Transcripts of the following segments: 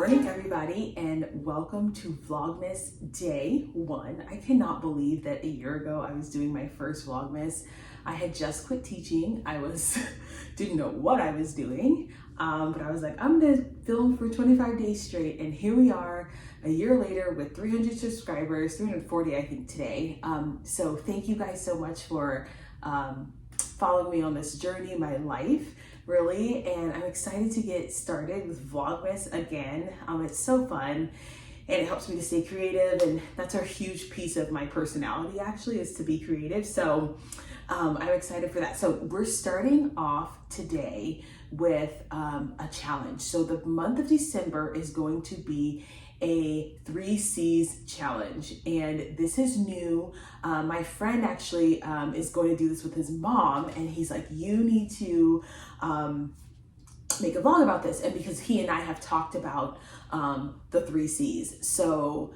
morning, everybody, and welcome to Vlogmas Day 1. I cannot believe that a year ago I was doing my first Vlogmas. I had just quit teaching. Didn't know what I was doing, but I was like, I'm gonna film for 25 days straight, and here we are a year later with 300 subscribers, 340 I think today. So thank you guys so much for following me on this journey, my life. Really, and I'm excited to get started with Vlogmas again. It's so fun and it helps me to stay creative, and that's a huge piece of my personality actually, is to be creative. So I'm excited for that. So we're starting off today with a challenge. So the month of December is going to be a 3 C's challenge, and this is new. My friend actually is going to do this with his mom, and he's like, you need to make a vlog about this, and because he and I have talked about the 3 C's. So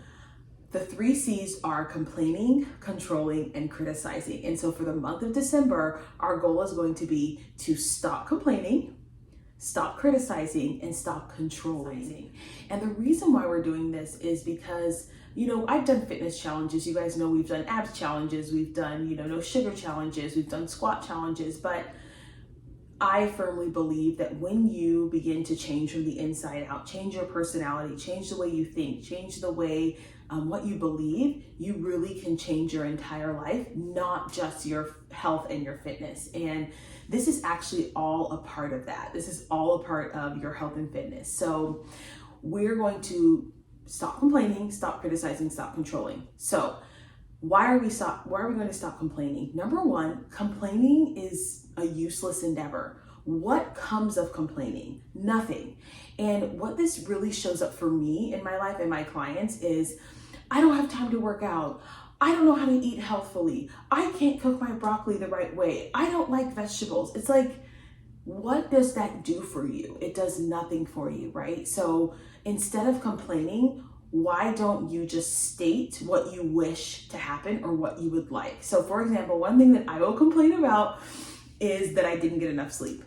the 3 C's are complaining, controlling, and criticizing. And so for the month of December, our goal is going to be to stop complaining, stop criticizing, and stop controlling. And the reason why we're doing this is because, you know, I've done fitness challenges. You guys know we've done abs challenges. We've done, no sugar challenges. We've done squat challenges. But I firmly believe that when you begin to change from the inside out, change your personality, change the way you think, change the way what you believe, you really can change your entire life, not just your health and your fitness. And this is actually all a part of that. This is all a part of your health and fitness. So we're going to stop complaining, stop criticizing, stop controlling. So why are we going to stop complaining? Number one, complaining is a useless endeavor. What comes of complaining? Nothing. And what this really shows up for me in my life and my clients is, I don't have time to work out. I don't know how to eat healthfully. I can't cook my broccoli the right way. I don't like vegetables. It's like, what does that do for you? It does nothing for you, right? So instead of complaining, why don't you just state what you wish to happen or what you would like? So for example, one thing that I will complain about is that I didn't get enough sleep.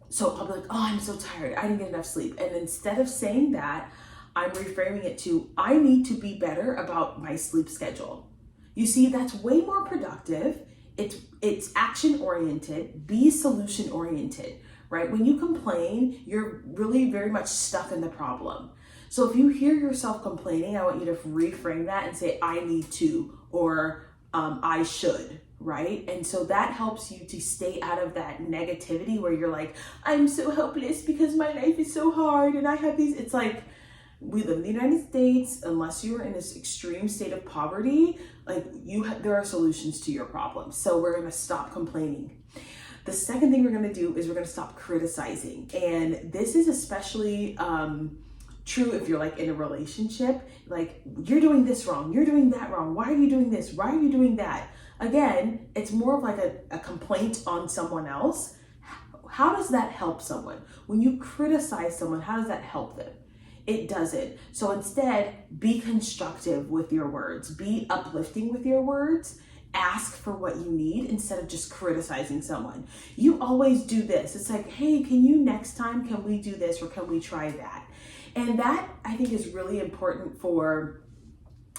So I'll be like, oh, I'm so tired. I didn't get enough sleep. And instead of saying that, I'm reframing it to, I need to be better about my sleep schedule. You see, that's way more productive. It's action oriented, be solution oriented, right? When you complain, you're really very much stuck in the problem. So if you hear yourself complaining, I want you to reframe that and say, I need to, or I should, right? And so that helps you to stay out of that negativity where you're like, I'm so helpless because my life is so hard and I have these, it's like, we live in the United States. Unless you're in this extreme state of poverty, there are solutions to your problems. So we're going to stop complaining. The second thing we're going to do is we're going to stop criticizing. And this is especially true if you're like in a relationship, like you're doing this wrong, you're doing that wrong. Why are you doing this? Why are you doing that? Again, it's more of like a complaint on someone else. How does that help someone? When you criticize someone, how does that help them? It doesn't. So instead, be constructive with your words, be uplifting with your words, ask for what you need instead of just criticizing someone. You always do this. It's like, hey, next time, can we do this or can we try that? And that I think is really important for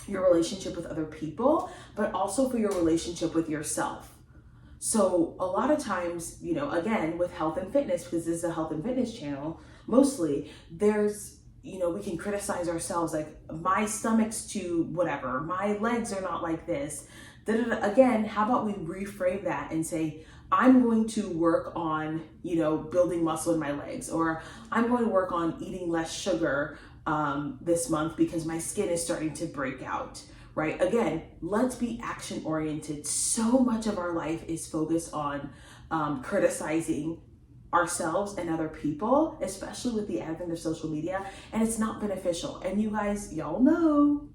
your relationship with other people, but also for your relationship with yourself. So a lot of times, again, with health and fitness, because this is a health and fitness channel, mostly we can criticize ourselves, like my stomach's too whatever, my legs are not like this. Again, how about we reframe that and say, I'm going to work on, building muscle in my legs, or I'm going to work on eating less sugar this month because my skin is starting to break out, right? Again, let's be action oriented. So much of our life is focused on criticizing ourselves and other people, especially with the advent of social media, and it's not beneficial. And you guys, y'all know,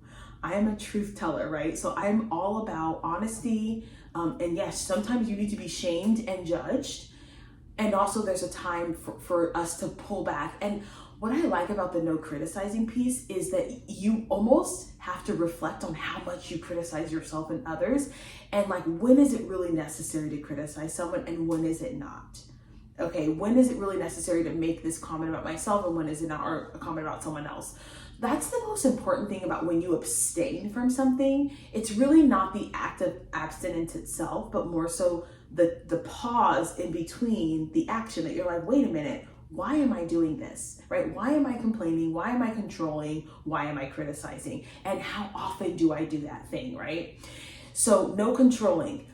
I am a truth teller, right? So I'm all about honesty. And yes, sometimes you need to be shamed and judged. And also there's a time for us to pull back. And what I like about the no criticizing piece is that you almost have to reflect on how much you criticize yourself and others. And like, when is it really necessary to criticize someone and when is it not? Okay, when is it really necessary to make this comment about myself, and when is it not, or a comment about someone else? That's the most important thing about when you abstain from something. It's really not the act of abstinence itself, but more so the pause in between the action, that you're like, wait a minute, why am I doing this, right? Why am I complaining? Why am I controlling? Why am I criticizing? And how often do I do that thing, right? So no controlling.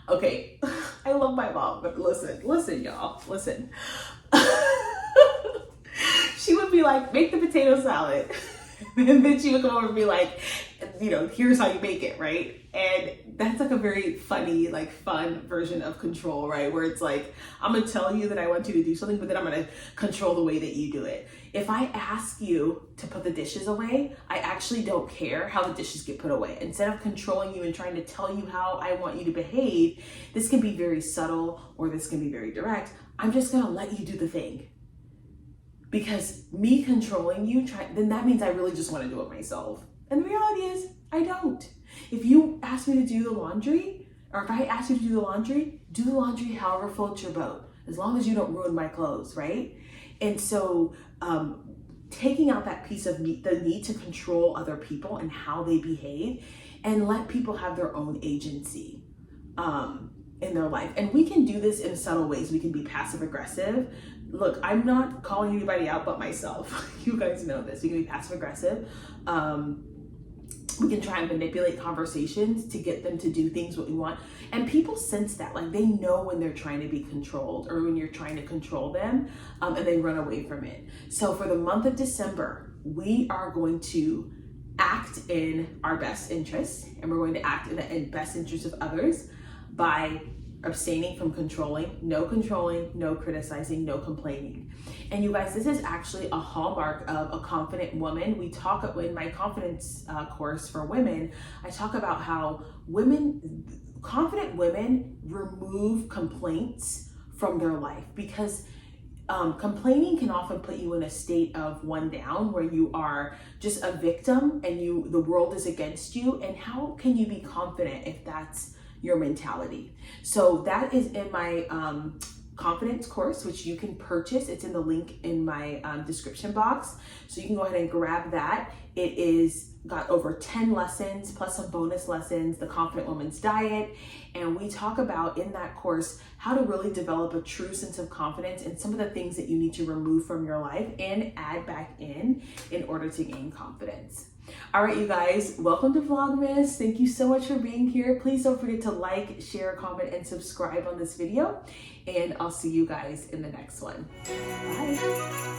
Okay, I love my mom, but listen, y'all, listen. She would be like, make the potato salad. And then she would come over and be like, here's how you make it, right? And that's like a very funny, like fun version of control, right? Where it's like, I'm gonna tell you that I want you to do something, but then I'm gonna control the way that you do it. If I ask you to put the dishes away, I actually don't care how the dishes get put away. Instead of controlling you and trying to tell you how I want you to behave, this can be very subtle or this can be very direct. I'm just gonna let you do the thing. Because me controlling you, then that means I really just want to do it myself. And the reality is, I don't. If you ask me to do the laundry, or if I ask you to do the laundry however floats your boat, as long as you don't ruin my clothes, right? And so taking out that piece of the need to control other people and how they behave, and let people have their own agency in their life. And we can do this in subtle ways. We can be passive aggressive. Look, I'm not calling anybody out but myself. You guys know this. We can be passive aggressive. We can try and manipulate conversations to get them to do things what we want. And people sense that, like they know when they're trying to be controlled or when you're trying to control them, and they run away from it. So for the month of December, we are going to act in our best interests, and we're going to act in the best interest of others by abstaining from controlling, no criticizing, no complaining. And you guys, this is actually a hallmark of a confident woman. We talk in my confidence course for women, I talk about how confident women remove complaints from their life, because complaining can often put you in a state of one down, where you are just a victim and the world is against you. And how can you be confident if that's your mentality? So that is in my confidence course, which you can purchase. It's in the link in my description box. So you can go ahead and grab that. It is got over 10 lessons plus some bonus lessons, the Confident Woman's Diet. And we talk about in that course how to really develop a true sense of confidence and some of the things that you need to remove from your life and add back in order to gain confidence. All right, you guys, welcome to Vlogmas. Thank you so much for being here. Please don't forget to like, share, comment, and subscribe on this video. And I'll see you guys in the next one. Bye.